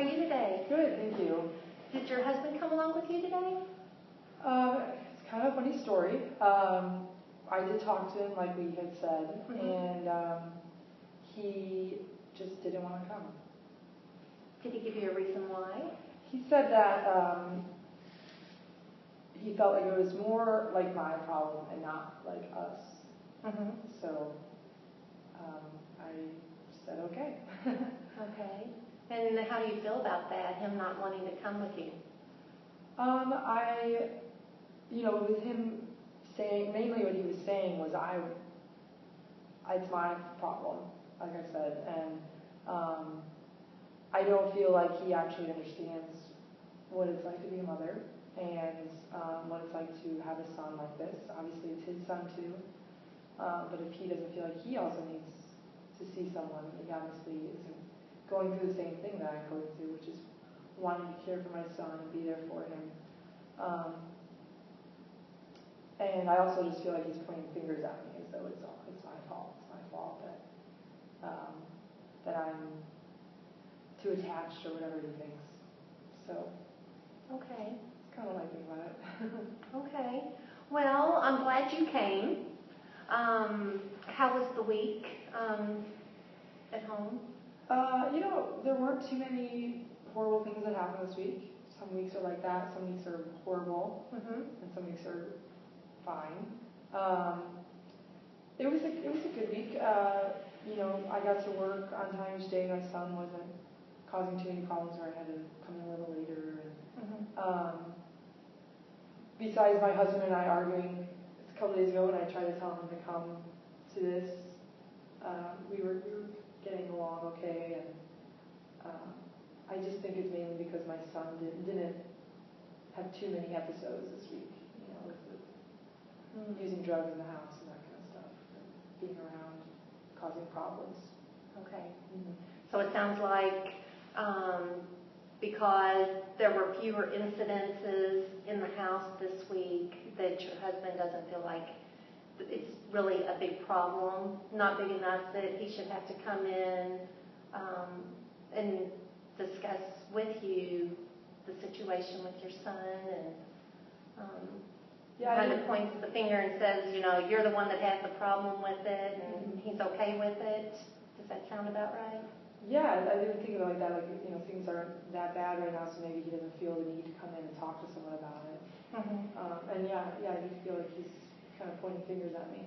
are you today? Good, thank you. Did your husband come along with you today? It's kind of a funny story. I did talk to him like we had said, and he just didn't want to come. Did he give you a reason why? He said that he felt like it was more like my problem and not like us. So I said okay. Okay. And how do you feel about that, him not wanting to come with you? With him saying, mainly what he was saying was it's my problem, like I said, and I don't feel like he actually understands what it's like to be a mother and what it's like to have a son like this. Obviously, it's his son too, but if he doesn't feel like he also needs to see someone, he obviously isn't going through the same thing that I'm going through, which is wanting to care for my son and be there for him. And I also just feel like he's pointing fingers at me as though it's my fault. It's my fault that I'm too attached or whatever he thinks. So, okay, that's kind of what I think about it. Okay. Well, I'm glad you came. How was the week at home? There weren't too many horrible things that happened this week. Some weeks are like that. Some weeks are horrible, and some weeks are fine. It was a good week. I got to work on time each day. My son wasn't causing too many problems where I had to come in a little later. And, besides my husband and I arguing a couple days ago, when I tried to tell him to come to this, we were getting along okay, and I just think it's mainly because my son didn't have too many episodes this week, with using drugs in the house and that kind of stuff, and being around, causing problems. Okay. So it sounds like because there were fewer incidences in the house this week, that your husband doesn't feel like it's really a big problem, not big enough that he should have to come in and discuss with you the situation with your son, and kind of points the finger and says, you're the one that has the problem with it, and he's okay with it. Does that sound about right? Yeah, I didn't think of it like that. Like, things aren't that bad right now, so maybe he doesn't feel the need to come in and talk to someone about it. And I do feel like he's kind of pointing fingers at me.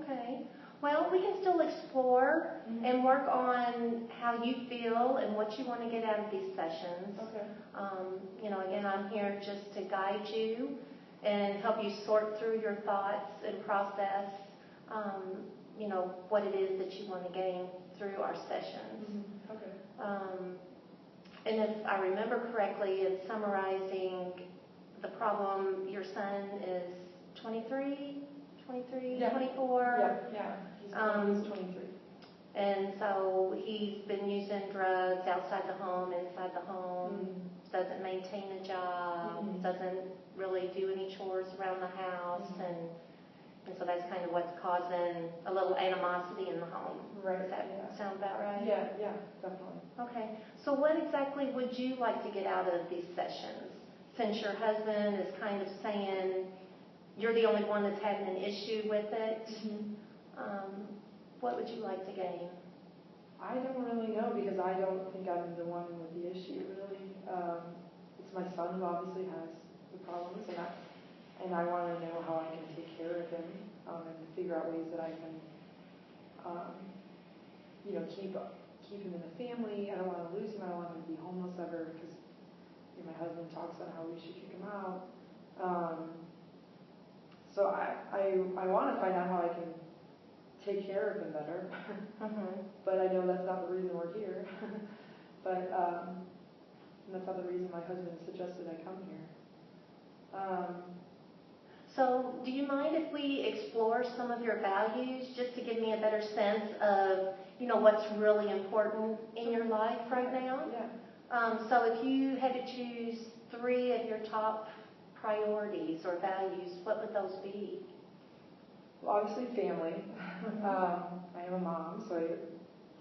Okay. Well, we can still explore and work on how you feel and what you want to get out of these sessions. Okay. Again, I'm here just to guide you and help you sort through your thoughts and process, what it is that you want to gain through our sessions. Okay. And if I remember correctly, in summarizing the problem, your son is 23, yeah. 24? Yeah. He's 23. And so he's been using drugs outside the home, inside the home, doesn't maintain a job, doesn't really do any chores around the house, and so that's kind of what's causing a little animosity in the home. Right. Does that sound about right? Yeah, definitely. Okay. So what exactly would you like to get out of these sessions? Since your husband is kind of saying you're the only one that's having an issue with it, what would you like to gain? I don't really know, because I don't think I'm the one with the issue, really. It's my son who obviously has the problems, and I want to know how I can take care of him, and figure out ways that I can, keep him in the family. I don't want to lose him. I don't want him to be homeless ever, because my husband talks about how we should kick him out. So I want to find out how I can take care of him better. But I know that's not the reason we're here. But that's not the reason my husband suggested I come here. So do you mind if we explore some of your values, just to give me a better sense of, what's really important in your life right now? Yeah. So if you had to choose 3 of your top priorities or values, what would those be? Well, obviously family. I am a mom, so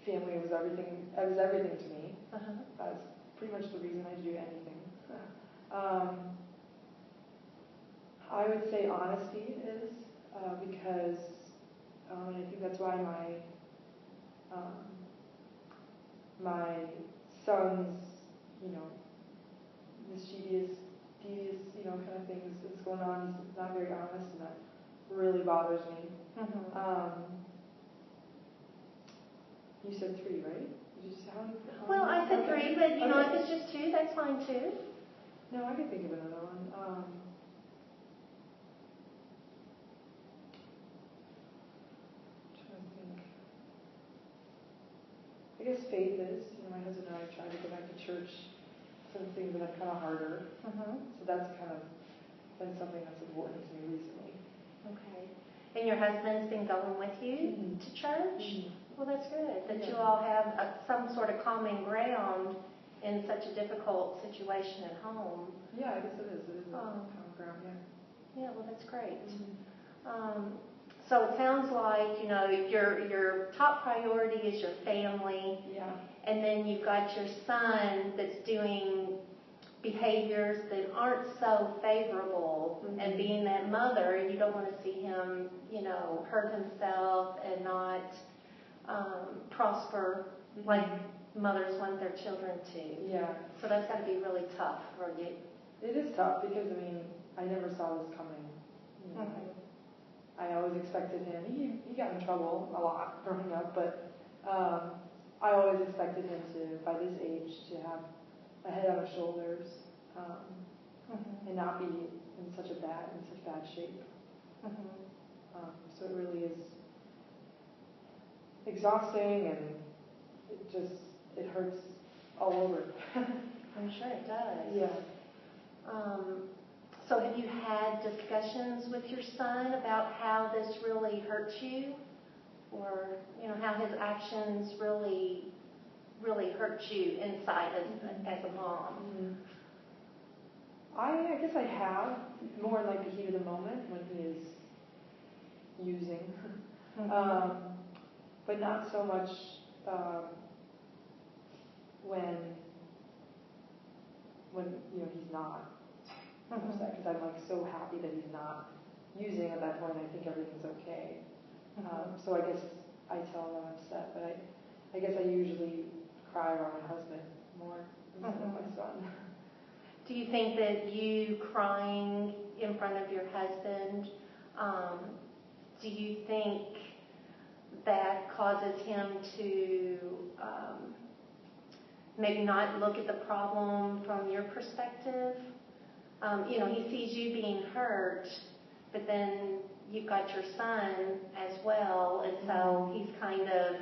family was everything. It was everything to me. That's pretty much the reason I do anything. I would say honesty is, because and I think that's why my son's, mischievous, devious, kind of things that's going on. He's not very honest, and that really bothers me. You said 3, right? Did you say how many? Well, I said 3, but if it's just 2, that's fine too. No, I can think of another one. Trying to think. I guess faith is. My husband and I tried to go back to church. Some things have been kind of harder. So that's kind of been something that's important to me recently. Okay. And your husband's been going with you to church? Well, that's good that you all have some sort of common ground in such a difficult situation at home. Yeah, I guess it is. It is a common ground, yeah. Yeah, well, that's great. So it sounds like, your top priority is your family. Yeah. And then you've got your son that's doing behaviors that aren't so favorable. And being that mother, you don't want to see him, hurt himself and not prosper like mothers want their children to. Yeah. So that's got to be really tough for you. It is tough because, I never saw this coming. I always expected him. He got in trouble a lot growing up, but I always expected him to, by this age, to have a head on his shoulders and not be in such bad shape. So it really is exhausting, and it hurts all over. I'm sure it does. Yeah. So have you had discussions with your son about how this really hurts you? Or, how his actions really hurt you inside as a mom? I guess I have, more in like the heat of the moment when he is using. But not so much when he's not. Because I'm so happy that he's not using at that point. I think everything's okay. So I guess I tell him I'm upset, but I guess I usually cry around my husband more instead of my son. Do you think that you crying in front of your husband, do you think that causes him to maybe not look at the problem from your perspective? He sees you being hurt, but then you've got your son as well, and so he's kind of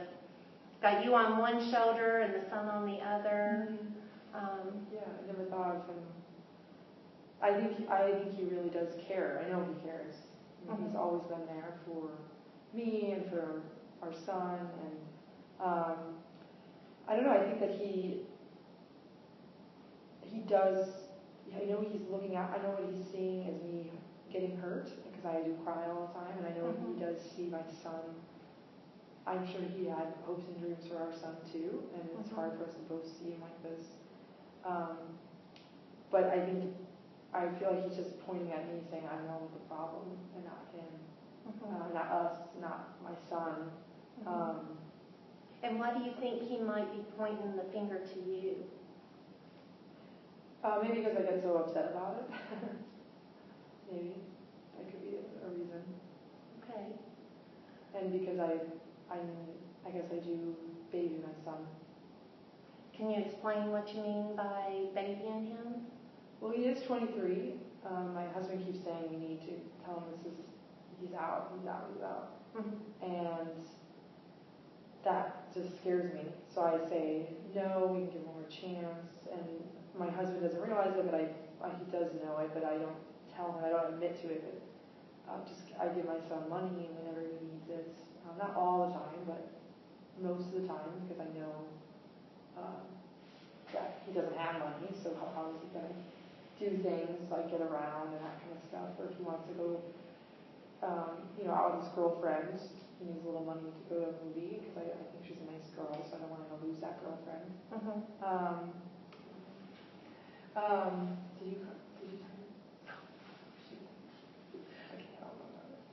got you on one shoulder and the son on the other. Yeah, I never thought of him. I think he really does care. I know he cares. He's always been there for me and for our son, and I don't know. I think that he does. I know he's looking at. I know what he's seeing as me getting hurt, because I do cry all the time, and I know he does see my son. I'm sure he had hopes and dreams for our son too, and it's hard for us to both see him like this. But I feel like he's just pointing at me, saying I'm the one with the problem, and not him, not us, not my son. And why do you think he might be pointing the finger to you? Maybe because I get so upset about it. Maybe that could be a reason. Okay. And because I guess I do baby my son. Can you explain what you mean by babying him? Well, he is 23. My husband keeps saying we need to tell him he's out. And that just scares me. So I say, no, we can give him more chance. And my husband doesn't realize it, but he does know it, but I don't tell him, I don't admit to it. But I give my son money whenever he needs it. Not all the time, but most of the time, because I know that he doesn't have money, so how is he going to do things like get around and that kind of stuff, or if he wants to go out with his girlfriend, he needs a little money to go to a movie, because I think she's a nice girl, so I don't want him to lose that girlfriend. Did you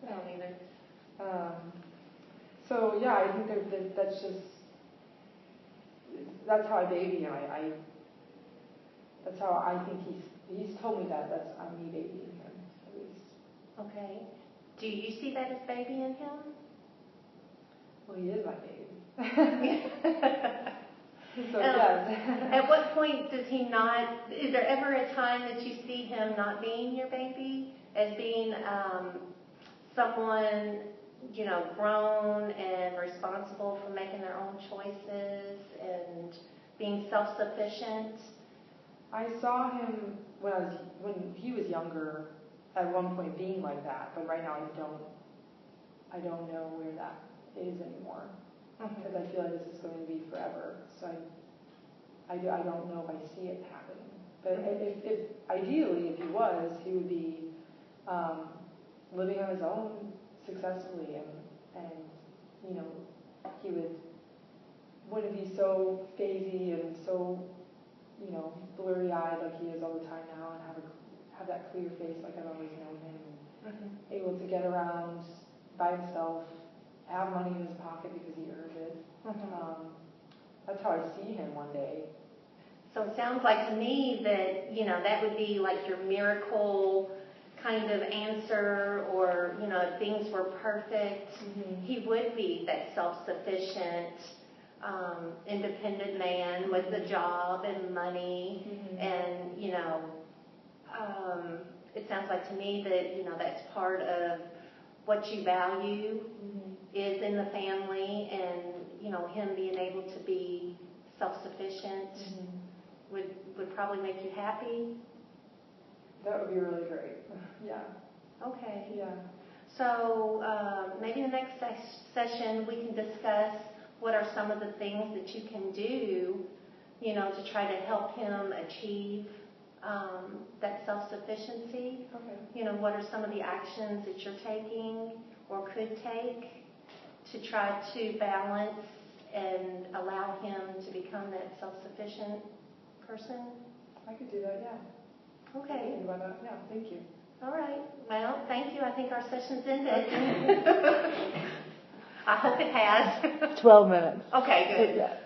I don't either. So yeah, I think that's how I baby him. That's how I think he's told me that. That's I'm me babying him, at least. Okay. Do you see that as babying him? Well, he is my baby. So yes. At what point does he not? Is there ever a time that you see him not being your baby, as being someone, grown and responsible for making their own choices and being self-sufficient? I saw him when he was younger, at one point being like that, but right now I don't know where that is anymore, because I feel like this is going to be forever. So I don't know if I see it happening. But if ideally, if he was, he would be living on his own successfully, and he wouldn't be so phasey and so blurry-eyed like he is all the time now, and have that clear face like I've always known him, and able to get around by himself, have money in his pocket because he earned it. That's how I see him one day. So it sounds like to me that, that would be like your miracle kind of answer, or, if things were perfect, he would be that self-sufficient, independent man with a job and money, and, it sounds like to me that, that's part of what you value is in the family, and, him being able to be self-sufficient would probably make you happy. That would be really great. Yeah. Okay. Yeah. So maybe the next session we can discuss what are some of the things that you can do, to try to help him achieve that self-sufficiency. Okay. What are some of the actions that you're taking or could take to try to balance and allow him to become that self-sufficient person? I could do that, yeah. Okay. Think about that. Yeah, thank you. All right. Well, thank you. I think our session's ended. I hope it has. 12 minutes. Okay, good. Yeah.